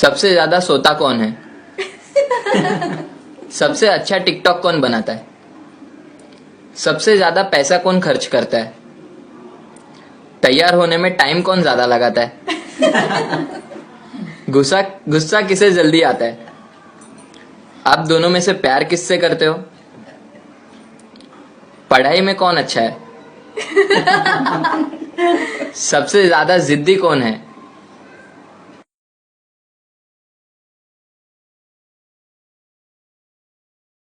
सबसे ज्यादा सोता कौन है? सबसे अच्छा टिकटॉक कौन बनाता है? सबसे ज्यादा पैसा कौन खर्च करता है? तैयार होने में टाइम कौन ज्यादा लगाता है? गुस्सा गुस्सा किसे जल्दी आता है? आप दोनों में से प्यार किससे करते हो? पढ़ाई में कौन अच्छा है? सबसे ज्यादा जिद्दी कौन है?